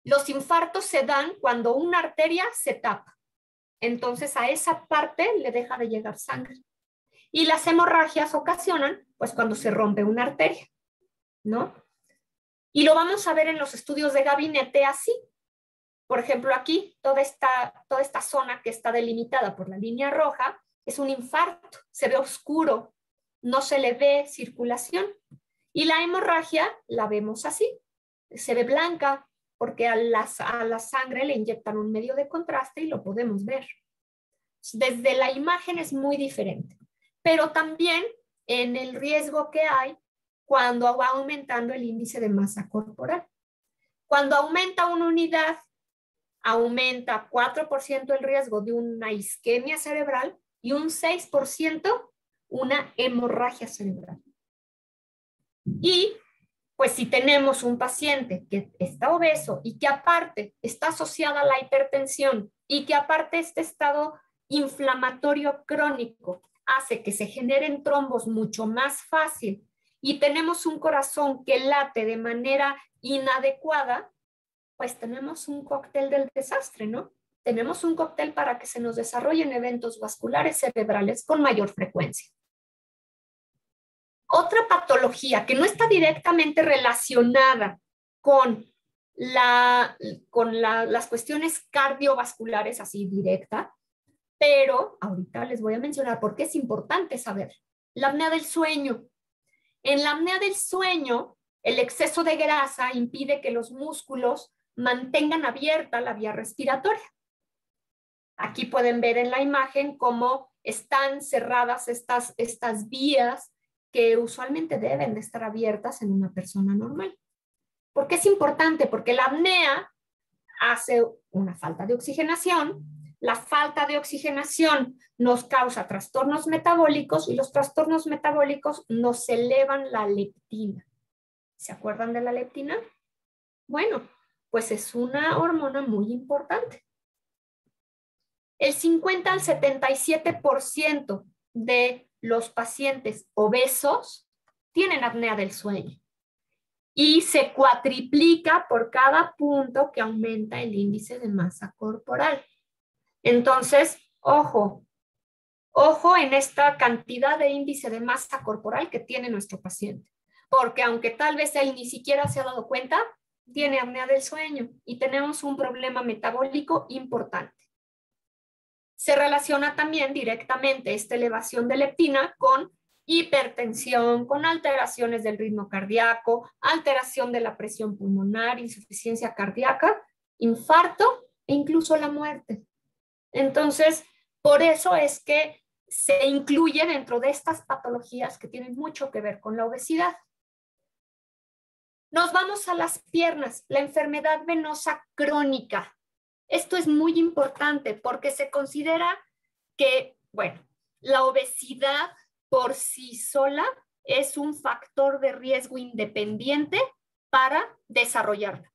Los infartos se dan cuando una arteria se tapa. Entonces a esa parte le deja de llegar sangre. Y las hemorragias ocasionan, pues cuando se rompe una arteria, ¿no? Y lo vamos a ver en los estudios de gabinete así. Por ejemplo, aquí, toda esta zona que está delimitada por la línea roja es un infarto, se ve oscuro, no se le ve circulación. Y la hemorragia la vemos así, se ve blanca, porque a la sangre le inyectan un medio de contraste y lo podemos ver. Desde la imagen es muy diferente, pero también en el riesgo que hay cuando va aumentando el índice de masa corporal. Cuando aumenta una unidad, aumenta 4% el riesgo de una isquemia cerebral y un 6% una hemorragia cerebral. Y pues si tenemos un paciente que está obeso y que aparte está asociada a la hipertensión y que aparte este estado inflamatorio crónico hace que se generen trombos mucho más fácil y tenemos un corazón que late de manera inadecuada, pues tenemos un cóctel del desastre, ¿no? Tenemos un cóctel para que se nos desarrollen eventos vasculares cerebrales con mayor frecuencia. Otra patología que no está directamente relacionada con las cuestiones cardiovasculares así directa, pero ahorita les voy a mencionar por qué es importante saber. La apnea del sueño. En la apnea del sueño, el exceso de grasa impide que los músculos mantengan abierta la vía respiratoria. Aquí pueden ver en la imagen cómo están cerradas estas vías que usualmente deben de estar abiertas en una persona normal. ¿Por qué es importante? Porque la apnea hace una falta de oxigenación. La falta de oxigenación nos causa trastornos metabólicos y los trastornos metabólicos nos elevan la leptina. ¿Se acuerdan de la leptina? Bueno, pues es una hormona muy importante. El 50 al 77% de los pacientes obesos tienen apnea del sueño y se cuatriplica por cada punto que aumenta el índice de masa corporal. Entonces, ojo en esta cantidad de índice de masa corporal que tiene nuestro paciente, porque aunque tal vez él ni siquiera se ha dado cuenta, tiene apnea del sueño y tenemos un problema metabólico importante. Se relaciona también directamente esta elevación de leptina con hipertensión, con alteraciones del ritmo cardíaco, alteración de la presión pulmonar, insuficiencia cardíaca, infarto e incluso la muerte. Entonces, por eso es que se incluye dentro de estas patologías que tienen mucho que ver con la obesidad. Nos vamos a las piernas, la enfermedad venosa crónica. Esto es muy importante porque se considera que, bueno, la obesidad por sí sola es un factor de riesgo independiente para desarrollarla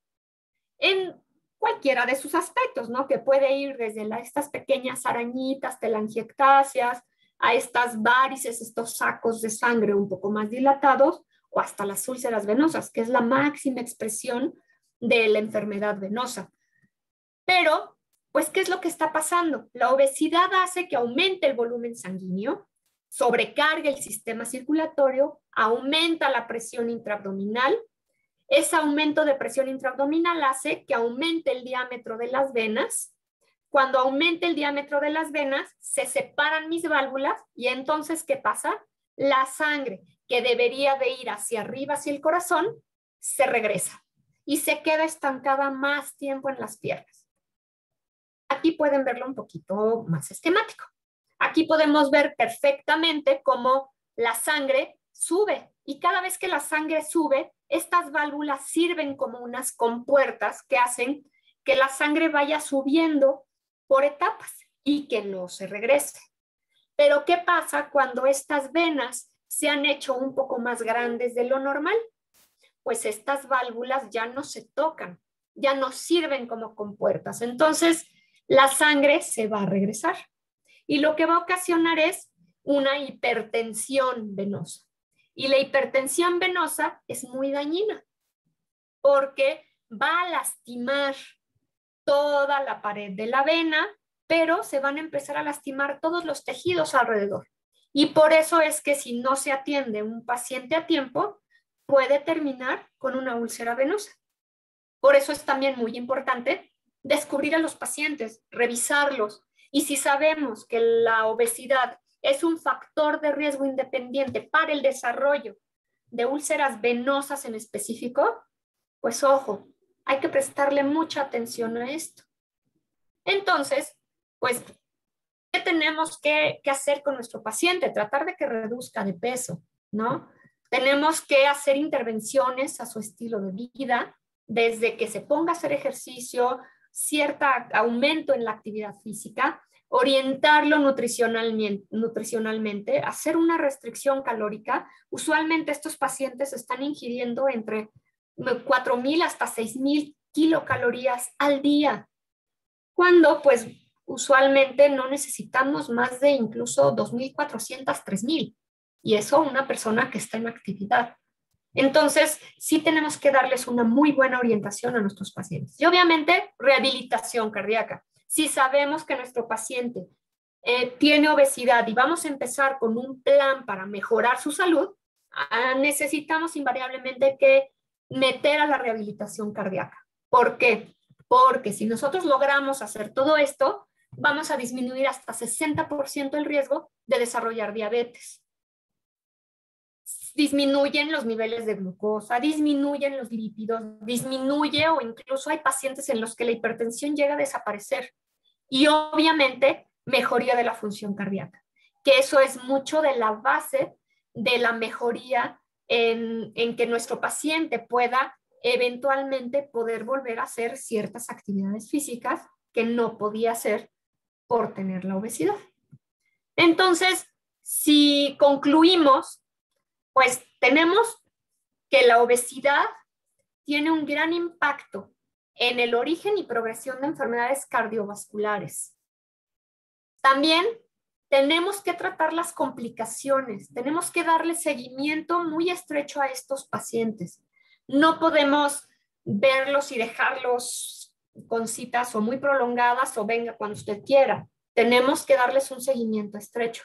en cualquiera de sus aspectos, ¿no? Que puede ir desde estas pequeñas arañitas, telangiectasias, a estas varices, estos sacos de sangre un poco más dilatados, o hasta las úlceras venosas, que es la máxima expresión de la enfermedad venosa. Pero, pues, ¿qué es lo que está pasando? La obesidad hace que aumente el volumen sanguíneo, sobrecargue el sistema circulatorio, aumenta la presión intraabdominal. Ese aumento de presión intraabdominal hace que aumente el diámetro de las venas. Cuando aumente el diámetro de las venas, se separan mis válvulas y entonces, ¿qué pasa? La sangre que debería de ir hacia arriba, hacia el corazón, se regresa y se queda estancada más tiempo en las piernas. Aquí pueden verlo un poquito más esquemático. Aquí podemos ver perfectamente cómo la sangre sube y cada vez que la sangre sube, estas válvulas sirven como unas compuertas que hacen que la sangre vaya subiendo por etapas y que no se regrese. Pero ¿qué pasa cuando estas venas se han hecho un poco más grandes de lo normal? Pues estas válvulas ya no se tocan, ya no sirven como compuertas. Entonces, la sangre se va a regresar y lo que va a ocasionar es una hipertensión venosa. Y la hipertensión venosa es muy dañina porque va a lastimar toda la pared de la vena, pero se van a empezar a lastimar todos los tejidos alrededor. Y por eso es que si no se atiende un paciente a tiempo, puede terminar con una úlcera venosa. Por eso es también muy importante descubrir a los pacientes, revisarlos. Y si sabemos que la obesidad es un factor de riesgo independiente para el desarrollo de úlceras venosas en específico, pues ojo, hay que prestarle mucha atención a esto. Entonces, pues, ¿qué tenemos que hacer con nuestro paciente? Tratar de que reduzca de peso, ¿no? Tenemos que hacer intervenciones a su estilo de vida, desde que se ponga a hacer ejercicio, cierto aumento en la actividad física, orientarlo nutricionalmente, hacer una restricción calórica. Usualmente estos pacientes están ingiriendo entre 4,000 hasta 6,000 kilocalorías al día, cuando pues usualmente no necesitamos más de incluso 2,400, 3,000, y eso una persona que está en actividad. Entonces, sí tenemos que darles una muy buena orientación a nuestros pacientes. Y obviamente, rehabilitación cardíaca. Si sabemos que nuestro paciente tiene obesidad y vamos a empezar con un plan para mejorar su salud, necesitamos invariablemente que meter a la rehabilitación cardíaca. ¿Por qué? Porque si nosotros logramos hacer todo esto, vamos a disminuir hasta 60% el riesgo de desarrollar diabetes. Disminuyen los niveles de glucosa, disminuyen los lípidos, disminuye o incluso hay pacientes en los que la hipertensión llega a desaparecer. Y obviamente mejoría de la función cardíaca, que eso es mucho de la base de la mejoría en que nuestro paciente pueda eventualmente poder volver a hacer ciertas actividades físicas que no podía hacer por tener la obesidad. Entonces, si concluimos, pues tenemos que la obesidad tiene un gran impacto en el origen y progresión de enfermedades cardiovasculares. También tenemos que tratar las complicaciones, tenemos que darle seguimiento muy estrecho a estos pacientes. No podemos verlos y dejarlos con citas o muy prolongadas o venga cuando usted quiera. Tenemos que darles un seguimiento estrecho.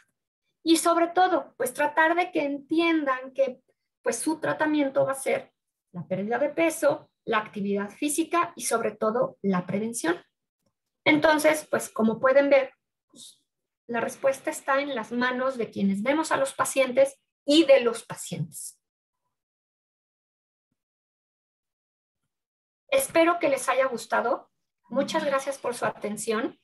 Y sobre todo, pues tratar de que entiendan que pues su tratamiento va a ser la pérdida de peso, la actividad física y sobre todo la prevención. Entonces, pues como pueden ver, pues, la respuesta está en las manos de quienes vemos a los pacientes y de los pacientes. Espero que les haya gustado. Muchas gracias por su atención.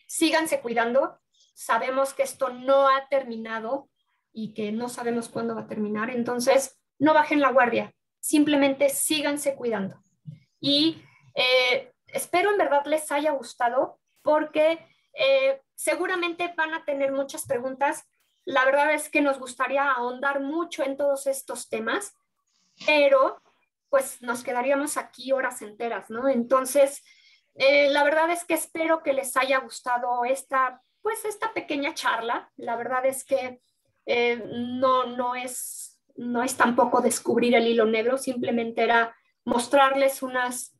Síganse cuidando. Sabemos que esto no ha terminado y que no sabemos cuándo va a terminar. Entonces, no bajen la guardia. Simplemente síganse cuidando. Y espero en verdad les haya gustado porque seguramente van a tener muchas preguntas. La verdad es que nos gustaría ahondar mucho en todos estos temas, pero pues nos quedaríamos aquí horas enteras, ¿no? Entonces, la verdad es que espero que les haya gustado esta pequeña charla. La verdad es que no es tampoco descubrir el hilo negro, simplemente era mostrarles unas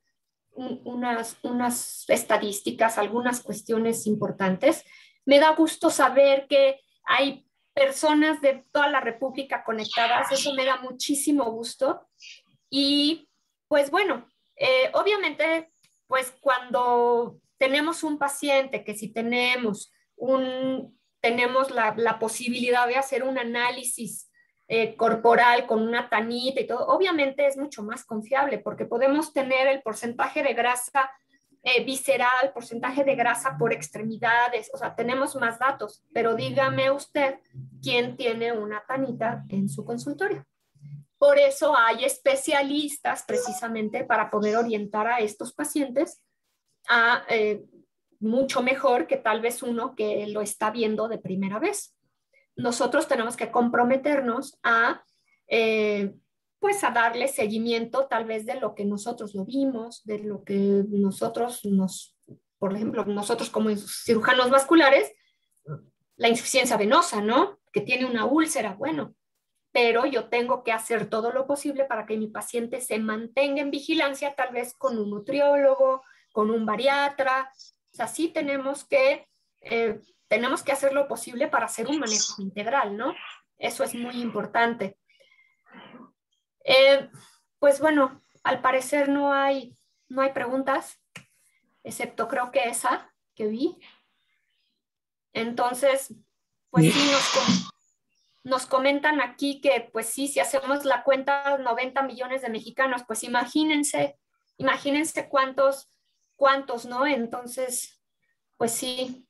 estadísticas, algunas cuestiones importantes. Me da gusto saber que hay personas de toda la República conectadas, eso me da muchísimo gusto. Y pues bueno, obviamente, pues cuando tenemos un paciente que si tenemos la posibilidad de hacer un análisis corporal con una tanita y todo, obviamente es mucho más confiable porque podemos tener el porcentaje de grasa visceral, porcentaje de grasa por extremidades, o sea, tenemos más datos, pero dígame usted quién tiene una tanita en su consultorio. Por eso hay especialistas precisamente para poder orientar a estos pacientes a mucho mejor que tal vez uno que lo está viendo de primera vez. Nosotros tenemos que comprometernos a, pues a darle seguimiento tal vez de lo que nosotros lo vimos, de lo que nosotros por ejemplo, nosotros como cirujanos vasculares, la insuficiencia venosa, ¿no? Que tiene una úlcera, bueno, pero yo tengo que hacer todo lo posible para que mi paciente se mantenga en vigilancia, tal vez con un nutriólogo, con un bariatra. O sea, sí tenemos que hacer lo posible para hacer un manejo integral, ¿no? Eso es muy importante. Pues bueno, al parecer no hay preguntas, excepto creo que esa que vi. Entonces, pues sí, nos comentan aquí que, pues sí, si hacemos la cuenta, 90 millones de mexicanos, pues imagínense cuántos, ¿no? Entonces, pues sí,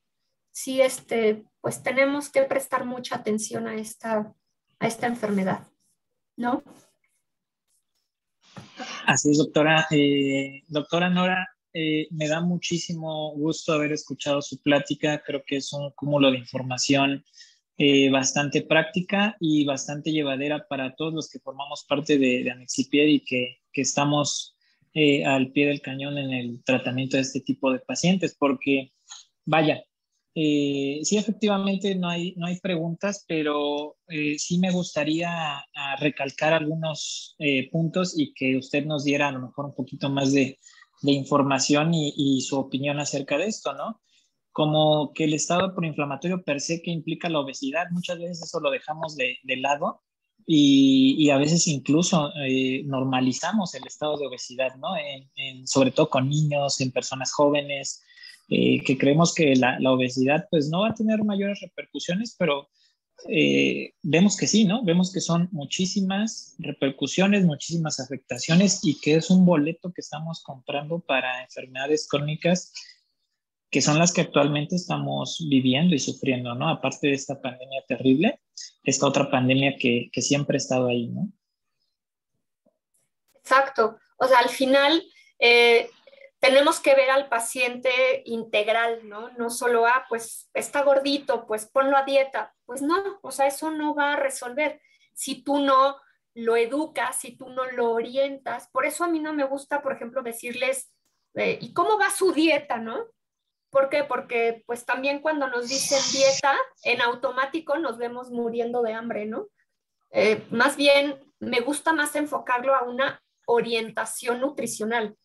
pues tenemos que prestar mucha atención a esta enfermedad, ¿no? Así es, doctora. Doctora Nora, me da muchísimo gusto haber escuchado su plática. Creo que es un cúmulo de información bastante práctica y bastante llevadera para todos los que formamos parte de Anexipied y que estamos al pie del cañón en el tratamiento de este tipo de pacientes, porque vaya, sí, efectivamente no hay preguntas, pero sí me gustaría recalcar algunos puntos y que usted nos diera a lo mejor un poquito más de información y su opinión acerca de esto, ¿no? Como que el estado proinflamatorio per se que implica la obesidad, muchas veces eso lo dejamos de lado y a veces incluso normalizamos el estado de obesidad, ¿no? Sobre todo con niños, en personas jóvenes, que creemos que la obesidad pues no va a tener mayores repercusiones, pero vemos que sí, ¿no? Vemos que son muchísimas repercusiones, muchísimas afectaciones y que es un boleto que estamos comprando para enfermedades crónicas que son las que actualmente estamos viviendo y sufriendo, ¿no? Aparte de esta pandemia terrible, esta otra pandemia que siempre ha estado ahí, ¿no? Exacto. O sea, al final tenemos que ver al paciente integral, ¿no? No solo, pues está gordito, pues ponlo a dieta. Pues no, o sea, eso no va a resolver si tú no lo educas, si tú no lo orientas. Por eso a mí no me gusta, por ejemplo, decirles, ¿y cómo va su dieta, no? ¿Por qué? Porque pues también cuando nos dicen dieta, en automático nos vemos muriendo de hambre, ¿no? Más bien, me gusta más enfocarlo a una orientación nutricional,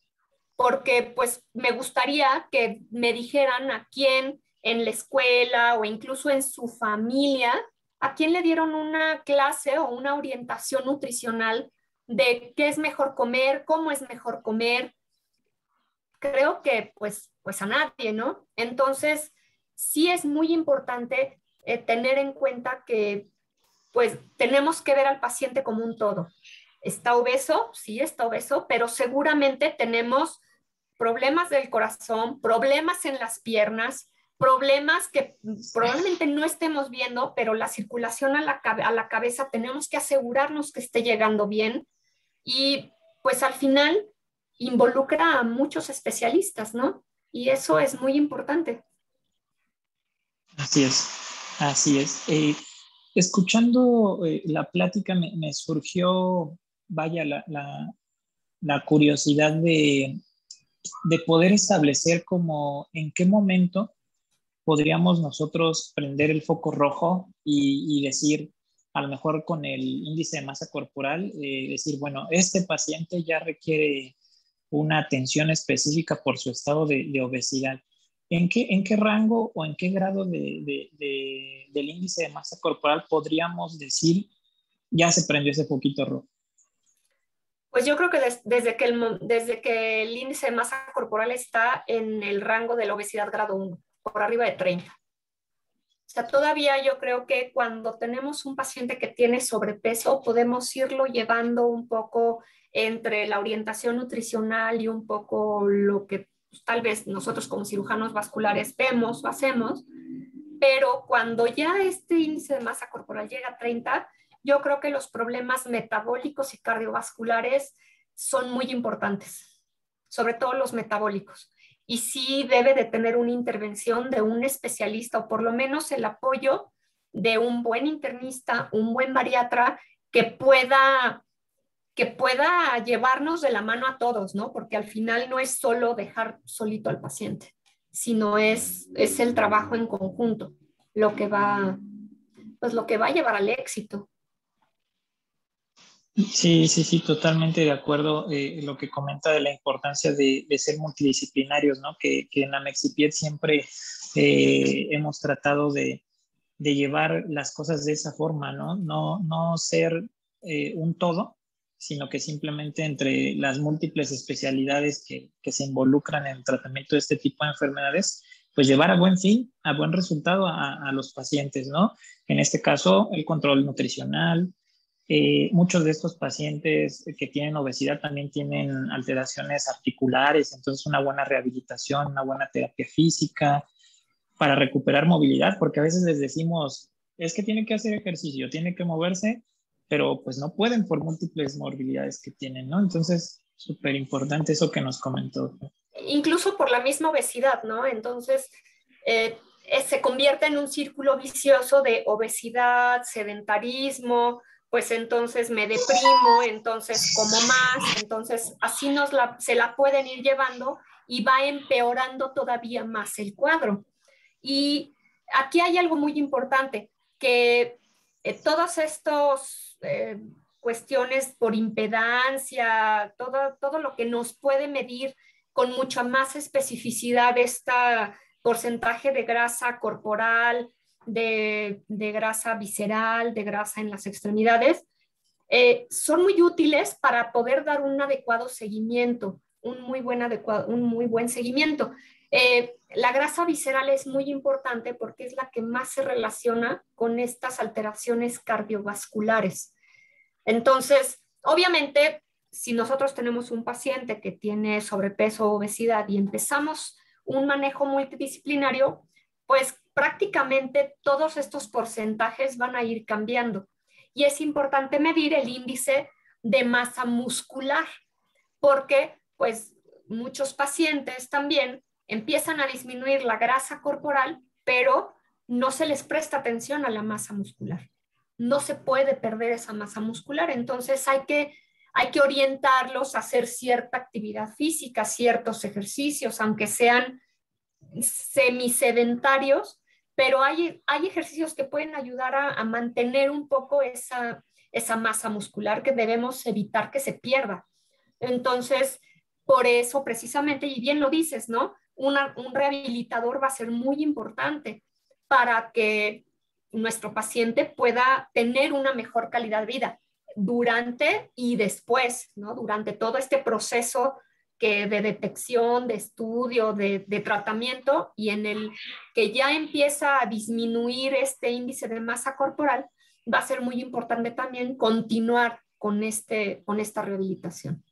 porque pues me gustaría que me dijeran a quién en la escuela o incluso en su familia, a quién le dieron una clase o una orientación nutricional de qué es mejor comer, cómo es mejor comer. Creo que pues a nadie, ¿no? Entonces, sí es muy importante tener en cuenta que pues tenemos que ver al paciente como un todo. ¿Está obeso? Sí, está obeso, pero seguramente tenemos problemas del corazón, problemas en las piernas, problemas que probablemente no estemos viendo, pero la circulación a la cabeza tenemos que asegurarnos que esté llegando bien y pues al final involucra a muchos especialistas, ¿no? Y eso es muy importante. Así es, así es. Escuchando la plática me surgió, vaya, la curiosidad de poder establecer como en qué momento podríamos nosotros prender el foco rojo y decir, a lo mejor con el índice de masa corporal, decir, bueno, este paciente ya requiere una atención específica por su estado de obesidad. En qué rango o en qué grado del índice de masa corporal podríamos decir ya se prendió ese foquito rojo? Pues yo creo que desde que el índice de masa corporal está en el rango de la obesidad grado 1, por arriba de 30. O sea, todavía yo creo que cuando tenemos un paciente que tiene sobrepeso, podemos irlo llevando un poco entre la orientación nutricional y un poco lo que pues, tal vez nosotros como cirujanos vasculares vemos o hacemos, pero cuando ya este índice de masa corporal llega a 30, yo creo que los problemas metabólicos y cardiovasculares son muy importantes, sobre todo los metabólicos. y sí debe de tener una intervención de un especialista o por lo menos el apoyo de un buen internista, un buen bariatra que pueda llevarnos de la mano a todos, ¿no? Porque al final no es solo dejar solito al paciente, sino es el trabajo en conjunto lo que va, pues lo que va a llevar al éxito. Sí, sí, sí, totalmente de acuerdo. Lo que comenta de la importancia de ser multidisciplinarios, ¿no? Que en Amexipied siempre hemos tratado de llevar las cosas de esa forma, ¿no? No ser un todo, sino que simplemente entre las múltiples especialidades que se involucran en el tratamiento de este tipo de enfermedades, pues llevar a buen fin, a buen resultado a los pacientes, ¿no? En este caso, el control nutricional. Muchos de estos pacientes que tienen obesidad también tienen alteraciones articulares, entonces una buena rehabilitación, una buena terapia física para recuperar movilidad, porque a veces les decimos, es que tiene que hacer ejercicio, tiene que moverse, pero pues no pueden por múltiples morbilidades que tienen, ¿no? Entonces, súper importante eso que nos comentó. Incluso por la misma obesidad, ¿no? Entonces, se convierte en un círculo vicioso de obesidad, sedentarismo, pues entonces me deprimo, entonces como más, entonces así se la pueden ir llevando y va empeorando todavía más el cuadro. Y aquí hay algo muy importante, que todas estas cuestiones por impedancia, todo lo que nos puede medir con mucha más especificidad este porcentaje de grasa corporal, de grasa visceral, de grasa en las extremidades, son muy útiles para poder dar un adecuado seguimiento, un muy buen seguimiento. La grasa visceral es muy importante porque es la que más se relaciona con estas alteraciones cardiovasculares. Entonces, obviamente, si nosotros tenemos un paciente que tiene sobrepeso o obesidad y empezamos un manejo multidisciplinario, pues prácticamente todos estos porcentajes van a ir cambiando. Y es importante medir el índice de masa muscular, porque pues muchos pacientes también empiezan a disminuir la grasa corporal, pero no se les presta atención a la masa muscular. No se puede perder esa masa muscular, entonces hay que orientarlos a hacer cierta actividad física, ciertos ejercicios, aunque sean semisedentarios, pero hay ejercicios que pueden ayudar a mantener un poco esa masa muscular que debemos evitar que se pierda. Entonces, por eso precisamente, y bien lo dices, ¿no? Un rehabilitador va a ser muy importante para que nuestro paciente pueda tener una mejor calidad de vida durante y después, ¿no? Durante todo este proceso de detección, de estudio, de tratamiento, y en el que ya empieza a disminuir este índice de masa corporal, va a ser muy importante también continuar con esta rehabilitación.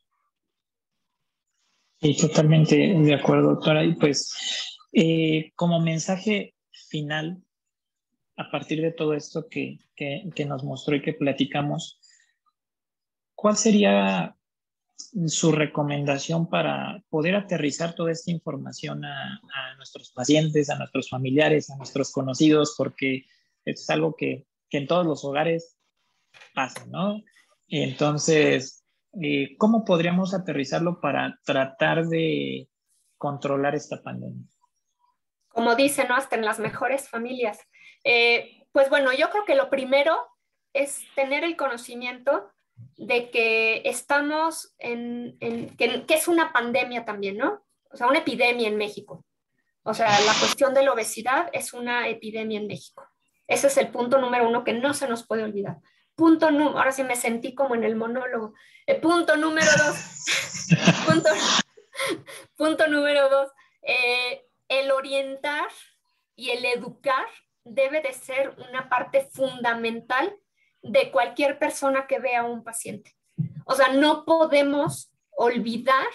Sí, totalmente de acuerdo, doctora. Y pues, como mensaje final, a partir de todo esto que nos mostró y que platicamos, ¿cuál sería su recomendación para poder aterrizar toda esta información a nuestros pacientes, a nuestros familiares, a nuestros conocidos? Porque es algo que en todos los hogares pasa, ¿no? Entonces, ¿cómo podríamos aterrizarlo para tratar de controlar esta pandemia? Como dicen, ¿no? Hasta en las mejores familias. Pues bueno, yo creo que lo primero es tener el conocimiento de que estamos que es una pandemia también, ¿no? O sea, una epidemia en México. O sea, la cuestión de la obesidad es una epidemia en México. Ese es el punto número uno que no se nos puede olvidar. Ahora sí me sentí como en el monólogo. Punto número dos. punto número dos. El orientar y el educar debe de ser una parte fundamental de cualquier persona que vea a un paciente. O sea, no podemos olvidar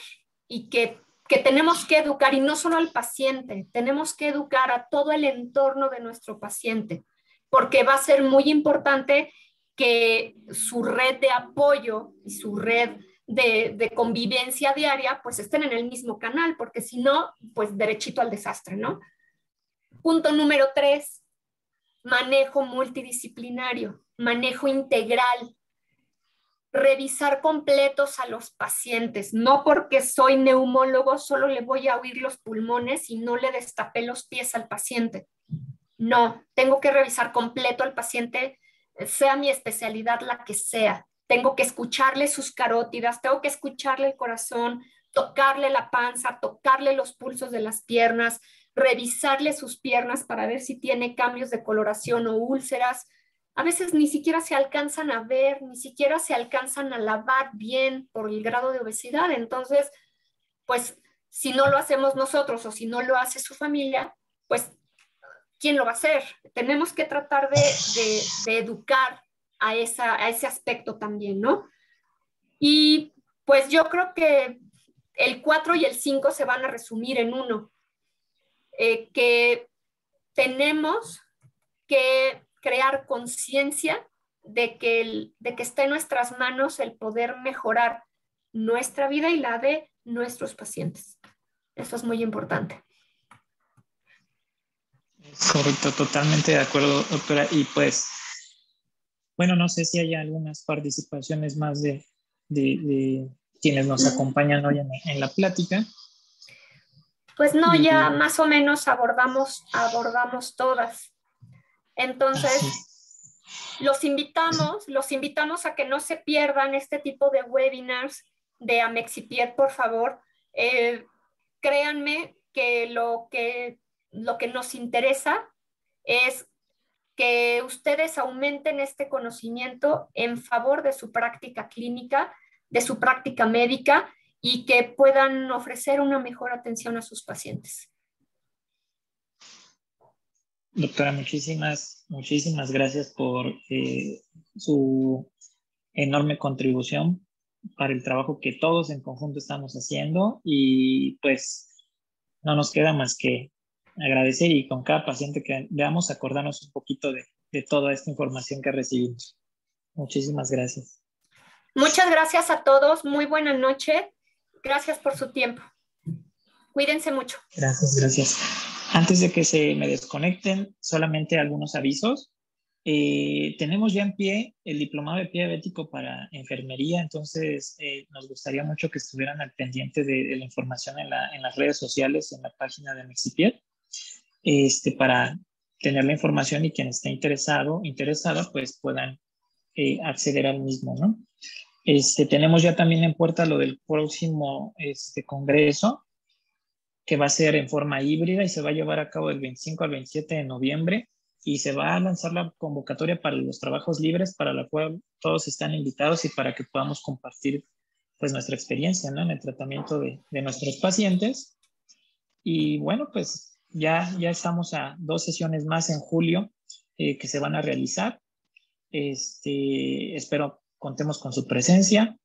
y que tenemos que educar, y no solo al paciente, tenemos que educar a todo el entorno de nuestro paciente, porque va a ser muy importante que su red de apoyo y su red de convivencia diaria, pues estén en el mismo canal, porque si no, pues derechito al desastre, ¿no? Punto número 3, manejo multidisciplinario, manejo integral. Revisar completos a los pacientes. No porque soy neumólogo solo le voy a oír los pulmones y no le destapé los pies al paciente. No, tengo que revisar completo al paciente, sea mi especialidad la que sea. Tengo que escucharle sus carótidas, tengo que escucharle el corazón, tocarle la panza, tocarle los pulsos de las piernas, revisarle sus piernas para ver si tiene cambios de coloración o úlceras. A veces ni siquiera se alcanzan a ver, ni siquiera se alcanzan a lavar bien por el grado de obesidad. Entonces, pues si no lo hacemos nosotros o si no lo hace su familia, pues ¿quién lo va a hacer? Tenemos que tratar de educar a ese aspecto también, ¿no? Y pues yo creo que el 4 y el 5 se van a resumir en uno, que tenemos que crear conciencia de que está en nuestras manos el poder mejorar nuestra vida y la de nuestros pacientes. Eso es muy importante. Correcto, totalmente de acuerdo, doctora. Y pues, bueno, no sé si hay algunas participaciones más de quienes nos acompañan hoy en la plática. Pues no, ya más o menos abordamos todas. Entonces, los invitamos a que no se pierdan este tipo de webinars de Amexipied, por favor. Créanme que lo que nos interesa es que ustedes aumenten este conocimiento en favor de su práctica clínica, de su práctica médica y que puedan ofrecer una mejor atención a sus pacientes. Doctora, muchísimas gracias por su enorme contribución para el trabajo que todos en conjunto estamos haciendo, y pues no nos queda más que agradecer, y con cada paciente que veamos acordarnos un poquito de toda esta información que recibimos. Muchísimas gracias. Muchas gracias a todos, muy buena noche, gracias por su tiempo. Cuídense mucho. Gracias. Antes de que se me desconecten, solamente algunos avisos. Tenemos ya en pie el diplomado de pie diabético para enfermería, entonces nos gustaría mucho que estuvieran al pendiente de la información en las redes sociales, en la página de Amexipied, para tener la información y quien esté interesada, pues puedan acceder al mismo, ¿no? Tenemos ya también en puerta lo del próximo congreso, que va a ser en forma híbrida y se va a llevar a cabo del 25 al 27 de noviembre, y se va a lanzar la convocatoria para los trabajos libres, para la cual todos están invitados y para que podamos compartir pues nuestra experiencia, ¿no?, en el tratamiento de nuestros pacientes. Y bueno, pues ya estamos a 2 sesiones más en julio que se van a realizar. Espero contemos con su presencia.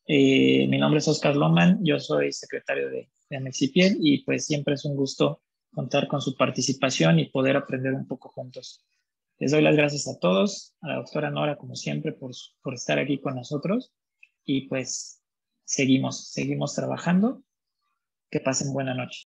Mi nombre es Oscar Lohmann, yo soy secretario de Amexipied, y pues siempre es un gusto contar con su participación y poder aprender un poco juntos. Les doy las gracias a todos, a la doctora Nora, como siempre, por estar aquí con nosotros, y pues seguimos trabajando. Que pasen buena noche.